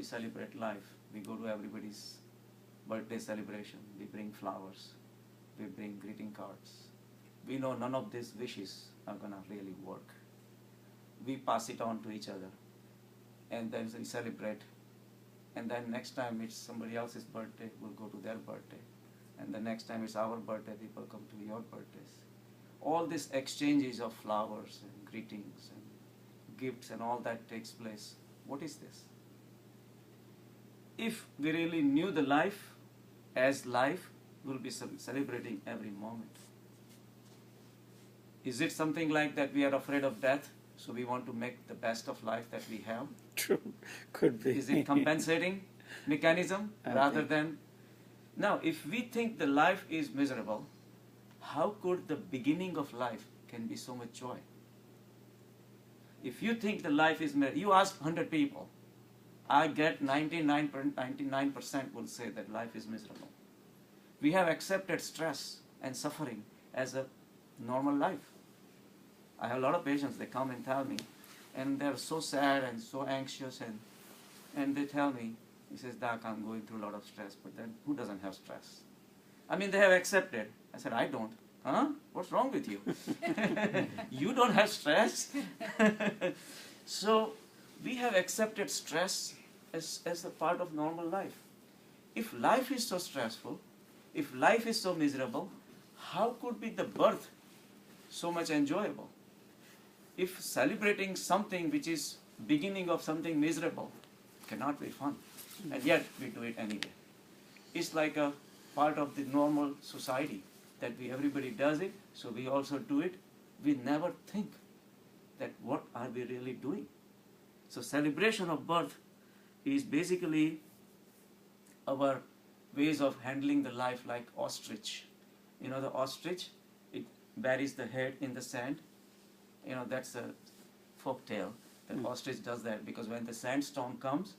we celebrate life. We go to everybody's birthday celebration. We bring flowers. We bring greeting cards. We know none of these wishes are going to really work. We pass it on to each other. And then we celebrate. And then next time it's somebody else's birthday, we'll go to their birthday. And the next time it's our birthday, people come to your birthdays. All these exchanges of flowers and greetings and gifts and all that takes place. What is this? If we really knew the life as life, we'll be celebrating every moment. Is it something like that we are afraid of death, so we want to make the best of life that we have? True, could be. Is it compensating mechanism rather than... Now, if we think the life is miserable, how could the beginning of life can be so much joy? If you think the life is miserable, you ask 100 people, I get 99% will say that life is miserable. We have accepted stress and suffering as a normal life. I have a lot of patients, they come and tell me, and they're so sad and so anxious, and they tell me, he says, Doc, I'm going through a lot of stress, but then who doesn't have stress? I mean, they have accepted. I said, I don't. Huh? What's wrong with you? You don't have stress? So, we have accepted stress as a part of normal life. If life is so stressful, if life is so miserable, how could be the birth so much enjoyable? If celebrating something which is beginning of something miserable cannot be fun, and yet we do it anyway. It's like a part of the normal society that everybody does it, so we also do it. We never think that what are we really doing. So celebration of birth is basically our ways of handling the life like ostrich. You know the ostrich? It buries the head in the sand. You know, that's a folk tale. The ostrich does that because when the sandstorm comes,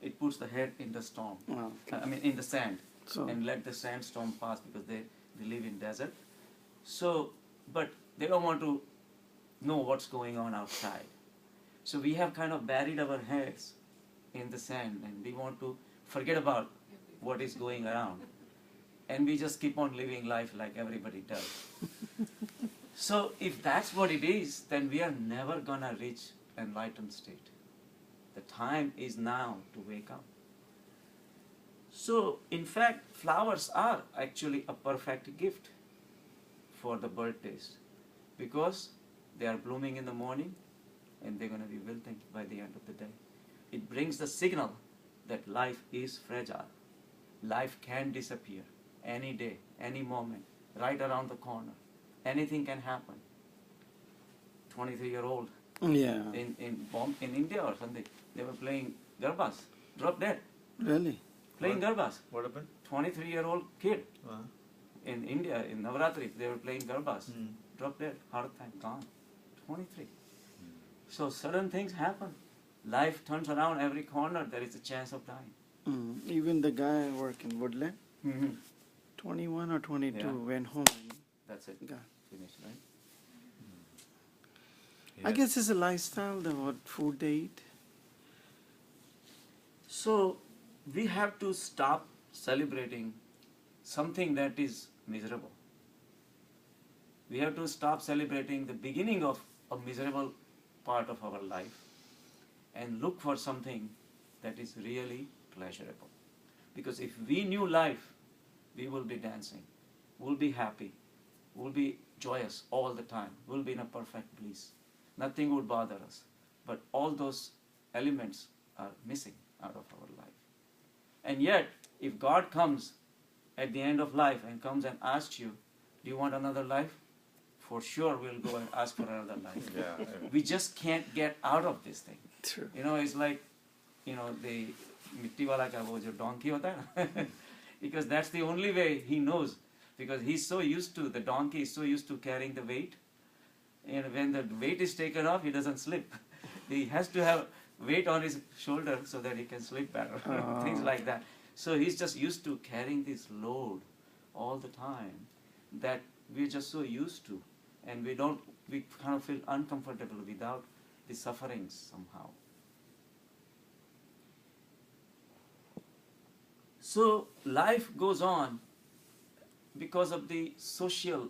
it puts the head in the storm. Wow. I mean, in the sand. So, And let the sandstorm pass because they live in desert. So, but they don't want to know what's going on outside. So we have kind of buried our heads in the sand and we want to forget about what is going around. And we just keep on living life like everybody does. So if that's what it is, then we are never gonna reach enlightened state. The time is now to wake up. So in fact, flowers are actually a perfect gift for the birthdays because they are blooming in the morning and they're going to be wilting by the end of the day. It brings the signal that life is fragile. Life can disappear any day, any moment, right around the corner. Anything can happen. 23-year-old yeah. in India or something, they were playing garbas, drop dead. Really? Playing garbas. What happened? 23-year-old kid Uh-huh. in India, in Navratri, they were playing garbas. Drop dead, heart attack, gone. 23. So sudden things happen. Life turns around every corner, there is a chance of dying. Even the guy I work in Woodland, Mm-hmm. 21 or 22, Yeah. went home and That's it. got. Finished, right? I guess it's a lifestyle, the what food they eat. So we have to stop celebrating something that is miserable. We have to stop celebrating the beginning of a miserable part of our life and look for something that is really pleasurable. Because if we knew life, we will be dancing, we'll be happy, we'll be joyous all the time, we'll be in a perfect bliss. Nothing would bother us. But all those elements are missing out of our life. And yet, if God comes at the end of life and comes and asks you, do you want another life? For sure we'll go and ask for another life. Yeah. We just can't get out of this thing. True. You know, it's like, you know, the mitti wala ka wo jo donkey hota hai na? Because that's the only way he knows. Because he's so used to, the donkey is so used to carrying the weight. And when the weight is taken off, he doesn't slip. He has to have weight on his shoulder so that he can sleep better. Things like that. So he's just used to carrying this load all the time that we're just so used to. And we kind of feel uncomfortable without the sufferings somehow. So life goes on because of the social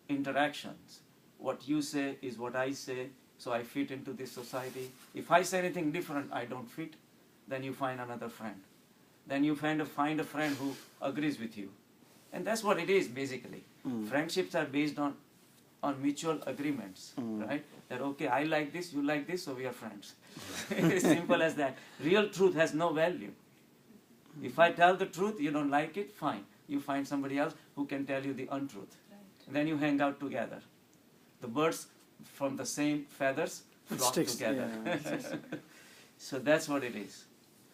interactions. What you say is what I say, so I fit into this society. If I say anything different, I don't fit, then you find another friend. Then you find a friend who agrees with you. And that's what it is basically. Friendships are based on mutual agreements, right? That okay, I like this, you like this, so we are friends. It's simple as that. Real truth has no value. If I tell the truth, you don't like it, fine. You find somebody else who can tell you the untruth. And then you hang out together. The birds from the same feathers flock together. Yeah. So that's what it is.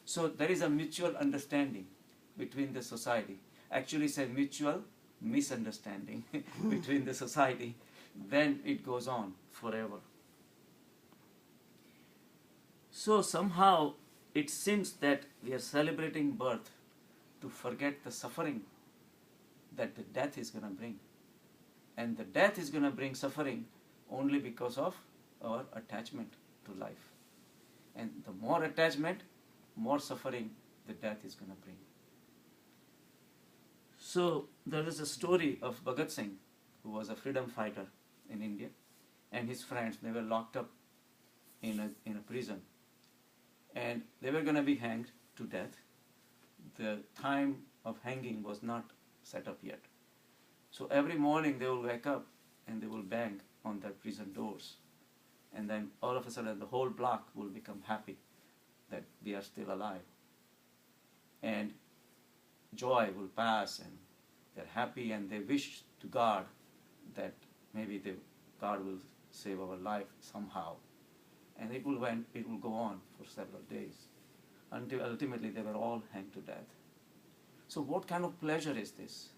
So there is a mutual understanding between the society. Actually, it's a mutual misunderstanding between the society. Then it goes on forever. So somehow it seems that we are celebrating birth to forget the suffering that the death is going to bring. And the death is going to bring suffering only because of our attachment to life. And the more attachment, more suffering the death is going to bring. So there is a story of Bhagat Singh, who was a freedom fighter in India, and his friends. They were locked up in a prison, and they were going to be hanged to death. The time of hanging was not set up yet. So every morning they will wake up and they will bang on their prison doors, and then all of a sudden the whole block will become happy that we are still alive, and joy will pass, and they're happy, and they wish to God that maybe God will save our life somehow. And it will go on for several days until ultimately they were all hanged to death. So what kind of pleasure is this?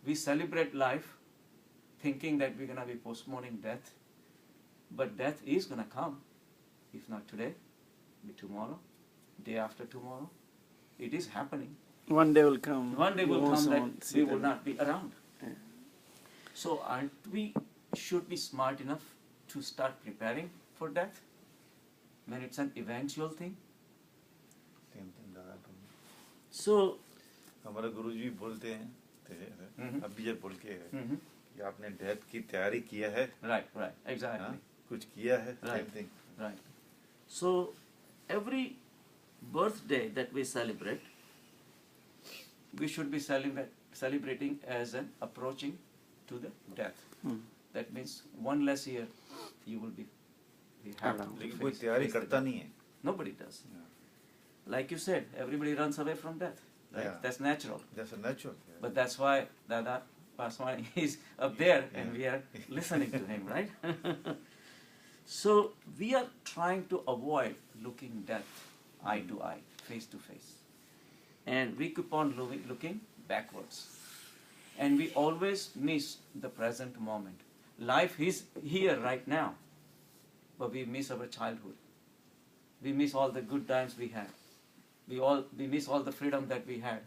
We celebrate life thinking that we're going to be postponing death, but death is going to come. If not today, be tomorrow, day after tomorrow. It is happening. One day will come. One day will come that we will them. not be around. Yeah. So should be smart enough to start preparing for death when it's an eventual thing. Same thing, Dada. So हमारे गुरुजी बोलते हैं अभी जब बोल के कि आपने death की तैयारी किया है. right, exactly. हाँ, कुछ किया है. Right. Same thing. Right. So every birthday that we celebrate, we should be celebrating as an approaching to the death. That means one less year you will be have to लेकिन face- कोई तैयारी face the करता death. नहीं है. Nobody does. Yeah. Like you said, everybody runs away from death. Right? Yeah. That's natural. That's a natural. Yeah. But that's why Dada Paswani is up there and we are listening to him, right? So we are trying to avoid looking death eye to eye, face to face. And we keep on looking backwards. And we always miss the present moment. Life is here right now, but we miss our childhood. We miss all the good times we had. We miss all the freedom that we had.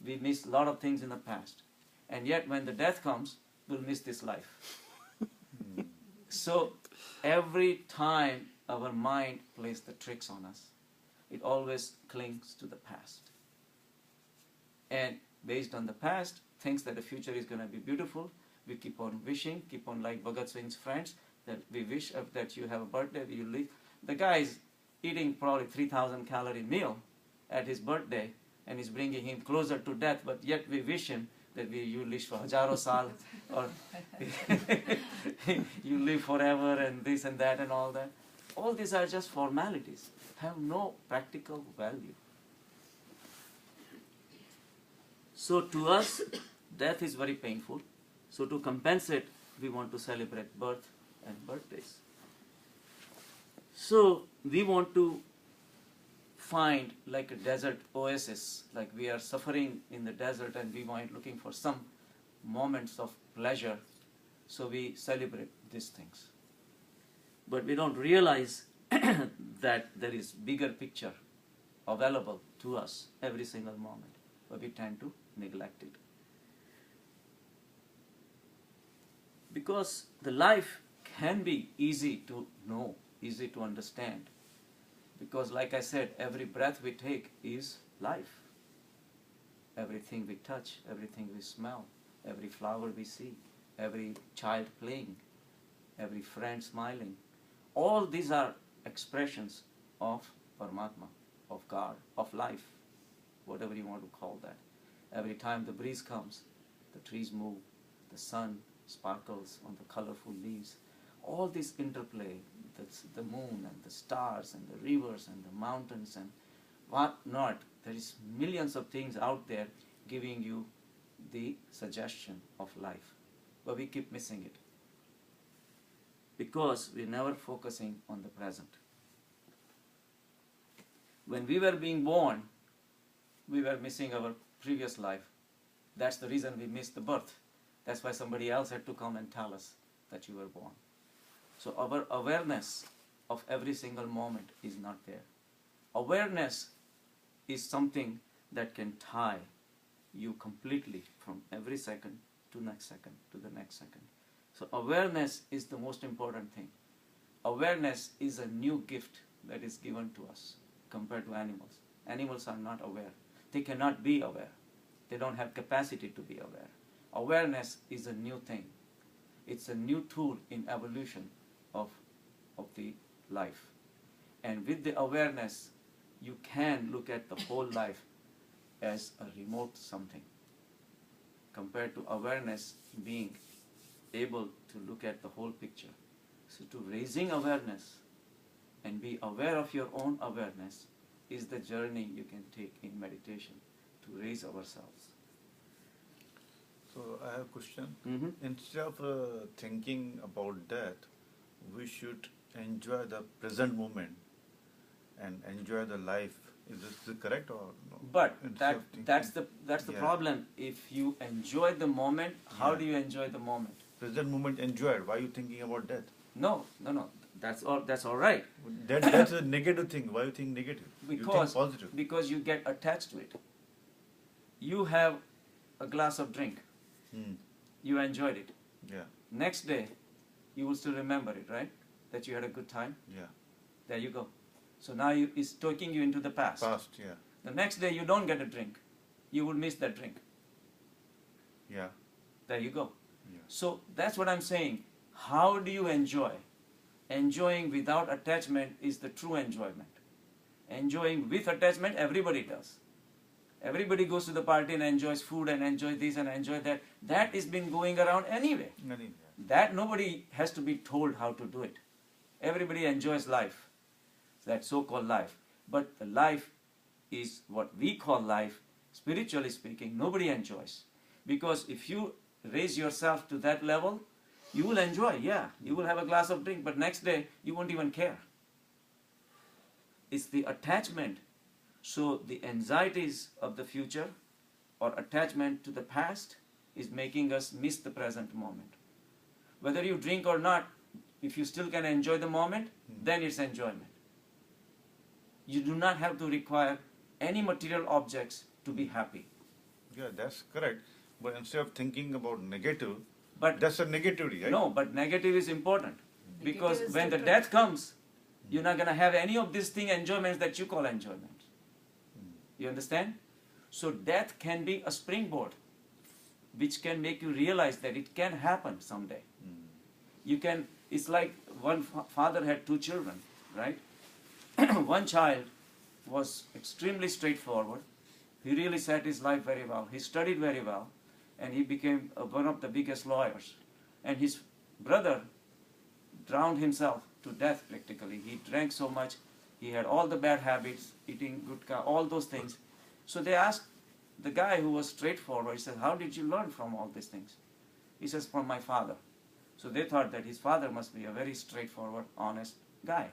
We miss a lot of things in the past. And yet when the death comes, we'll miss this life. So every time our mind plays the tricks on us, it always clings to the past. And based on the past, thinks that the future is going to be beautiful. We keep on wishing, keep on like Bhagat Singh's friends, that we wish that you have a birthday, you live. The guy is eating probably 3,000 calorie meal at his birthday, and is bringing him closer to death, but yet we wish him that you live for hajaro saal, or you live forever, and this and that and all that. All these are just formalities, have no practical value. So to us, death is very painful. So to compensate, we want to celebrate birth and birthdays. So we want to find like a desert oasis, like we are suffering in the desert and we might looking for some moments of pleasure, so we celebrate these things. But we don't realize that there is bigger picture available to us every single moment, but we tend to neglect it. Because the life can be easy to know, easy to understand. Because like I said, every breath we take is life. everything we touch, everything we smell, every flower we see, every child playing, every friend smiling. All these are expressions of Paramatma, of God, of life, whatever you want to call that. Every time the breeze comes, the trees move, the sun sparkles on the colorful leaves. All this interplay, the moon and the stars and the rivers and the mountains and what not. There is millions of things out there giving you the suggestion of life. But we keep missing it because we're never focusing on the present. When we were being born, we were missing our previous life. That's the reason we missed the birth. That's why somebody else had to come and tell us that you were born. So our awareness of every single moment is not there. Awareness is something that can tie you completely from every second to next second to the next second. So awareness is the most important thing. Awareness is a new gift that is given to us compared to animals. Animals are not aware. They cannot be aware. They don't have capacity to be aware. Awareness is a new thing. It's a new tool in evolution of the life. And with the awareness, you can look at the whole life as a remote something, compared to awareness being able to look at the whole picture. So to raising awareness and be aware of your own awareness is the journey you can take in meditation to raise ourselves. So I have a question. Mm-hmm. Instead of thinking about that, we should enjoy the present moment and enjoy the life. Is this correct or no? But Instead of thinking- that's the Yeah. problem. If you enjoy the moment, how Yeah. do you enjoy the moment? Present moment enjoyed. Why are you thinking about that? No. That's all right. That's a negative thing. Why you think negative? You think Because positive. because you get attached to it. You have a glass of drink. Hmm. You enjoyed it. Yeah. Next day, you will still remember it, right? That you had a good time. Yeah. There you go. So now it's taking you into the past. Past. Yeah. The next day you don't get a drink. You will miss that drink. Yeah. There you go. Yeah. So that's what I'm saying. How do you enjoy? Enjoying without attachment is the true enjoyment. Enjoying with attachment, everybody does. Everybody goes to the party and enjoys food and enjoys this and enjoy that. That has been going around anyway. That nobody has to be told how to do it. Everybody enjoys life, that so-called life. But the life is what we call life, spiritually speaking, nobody enjoys. Because if you raise yourself to that level, you will enjoy, yeah. You will have a glass of drink, but next day you won't even care. It's the attachment. So the anxieties of the future or attachment to the past is making us miss the present moment. Whether you drink or not, if you still can enjoy the moment, then it's enjoyment. You do not have to require any material objects to be happy. Yeah, that's correct. But instead of thinking about negative, But that's a negativity, right? no, but negative is important. Because Negative is when the different. death comes, you're not going to have any of these enjoyments that you call enjoyment. You understand? So death can be a springboard which can make you realize that it can happen someday. You can, it's like one father had two children, right? One child was extremely straightforward. He really set his life very well. He studied very well, and he became one of the biggest lawyers. And his brother drowned himself to death practically. He drank so much, he had all the bad habits, eating gutka, all those things. So they asked the guy who was straightforward, he said, how did you learn from all these things? He says, from my father. So they thought that his father must be a very straightforward, honest guy.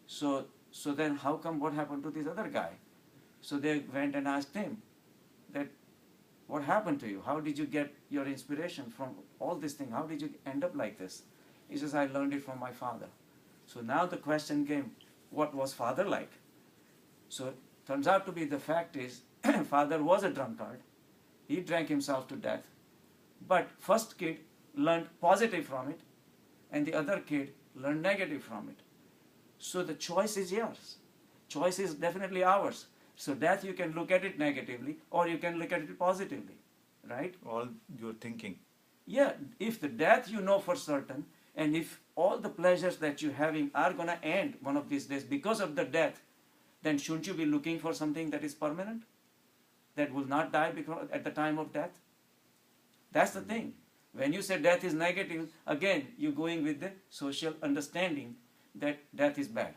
So then how come, what happened to this other guy? So they went and asked him that, what happened to you? How did you get your inspiration from all these things? How did you end up like this? He says, I learned it from my father. So now the question came, what was father like? So it turns out to be the fact is, father was a drunkard. He drank himself to death. But first kid learned positive from it, and the other kid learned negative from it. So the choice is yours. Choice is definitely ours. So death, you can look at it negatively or you can look at it positively, right? All your thinking. Yeah, if the death you know for certain, and if all the pleasures that you're having are going to end one of these days because of the death, then shouldn't you be looking for something that is permanent, that will not die because at the time of death? That's the thing. When you say death is negative, again, you're going with the social understanding that death is bad.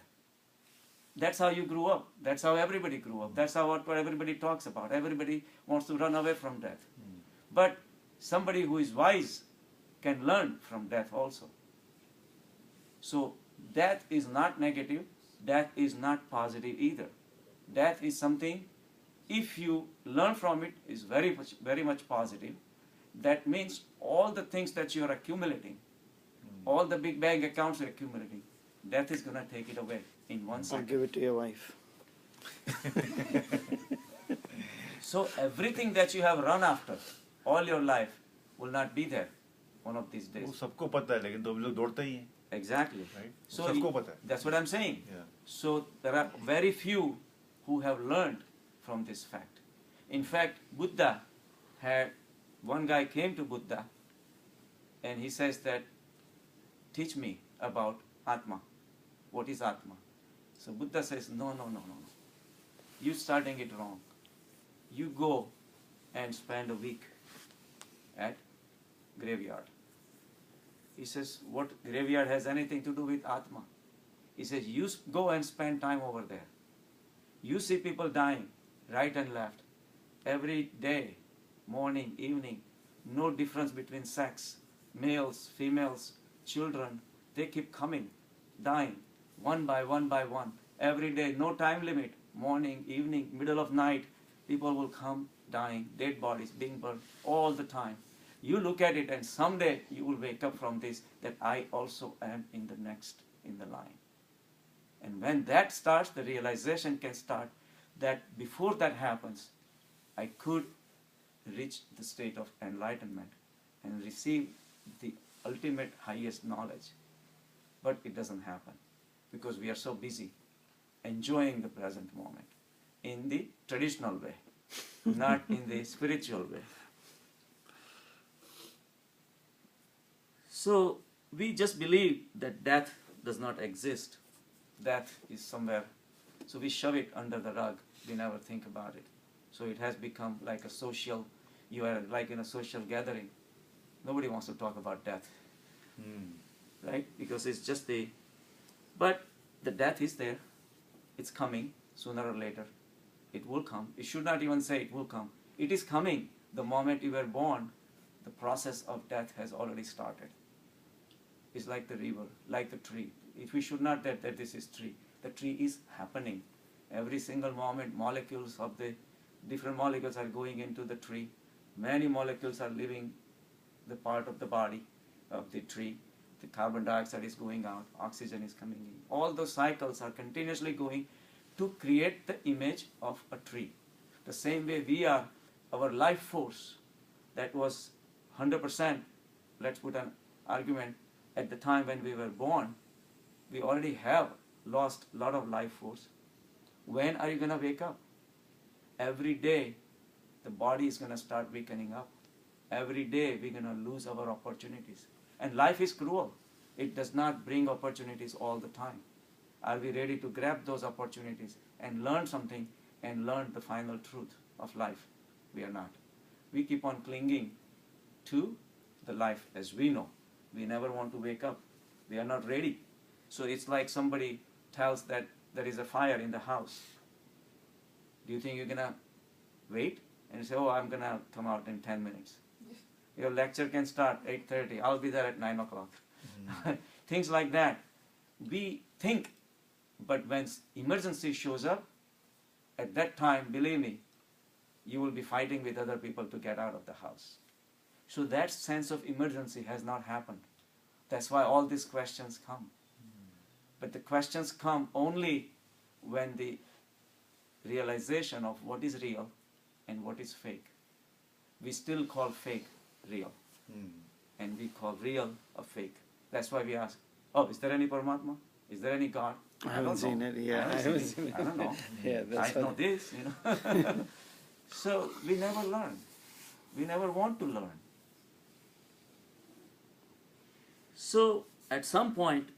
That's how you grew up. That's how everybody grew up. That's how what everybody talks about. Everybody wants to run away from death. But somebody who is wise can learn from death also. So death is not negative. Death is not positive either. Death is something, if you learn from it, is very much positive. That means all the things that you are accumulating, all the big bank accounts are accumulating, death is going to take it away in 1 Or second. give it to your wife. So everything that you have run after all your life will not be there one of these वो days. सबको पता है लेकिन तो हम लोग दौड़ते ही हैं, Exactly. right? So सबको पता है. that's what I'm saying. Yeah. So there are very few who have learned from this fact. In fact, Buddha had, one guy came to Buddha and he says that, teach me about Atma. What is Atma? So Buddha says, no. You're starting it wrong. You go and spend a week at graveyard. He says, what graveyard has anything to do with Atma? He says, you go and spend time over there. You see people dying right and left every day, morning, evening, no difference between sex, males, females, children, they keep coming, dying, one by one, every day, no time limit, morning, evening, middle of night, people will come dying, dead bodies being burned all the time. You look at it and someday you will wake up from this, that I also am in the next in the line. And when that starts, the realization can start that before that happens, I could reach the state of enlightenment and receive the ultimate highest knowledge. But it doesn't happen because we are so busy enjoying the present moment in the traditional way, not in the spiritual way. So we just believe that death does not exist. Death is somewhere. So we shove it under the rug. We never think about it. So it has become like a social, you are like in a social gathering. Nobody wants to talk about death, right? Because it's just but the death is there. It's coming sooner or later. It will come. You should not even say it will come. It is coming. The moment you were born, the process of death has already started. It's like the river, like the tree. If we should not that this is tree, the tree is happening. Every single moment, molecules of the different molecules are going into the tree. Many molecules are leaving the part of the body of the tree. The carbon dioxide is going out, oxygen is coming in. All those cycles are continuously going to create the image of a tree. The same way we are, our life force that was 100%, let's put an argument, at the time when we were born, we already have lost a lot of life force. When are you going to wake up? Every day, the body is going to start weakening up. Every day, we're going to lose our opportunities. And life is cruel. It does not bring opportunities all the time. Are we ready to grab those opportunities and learn something and learn the final truth of life? We are not. We keep on clinging to the life as we know. We never want to wake up. We are not ready. So it's like somebody tells that there is a fire in the house. Do you think you're going to wait and say, oh, I'm going to come out in 10 minutes? Your lecture can start 8:30. I'll be there at 9 o'clock. Things like that. We think, but when emergency shows up, at that time, believe me, you will be fighting with other people to get out of the house. So that sense of emergency has not happened. That's why all these questions come. But the questions come only when the realization of what is real and what is fake. We still call fake real. And we call real a fake. That's why we ask, oh, is there any Paramatma? Is there any God? I haven't don't seen know. it. Yeah, I haven't seen it. I don't know. Yeah, that's I know what- this, So we never learn. We never want to learn. So at some point,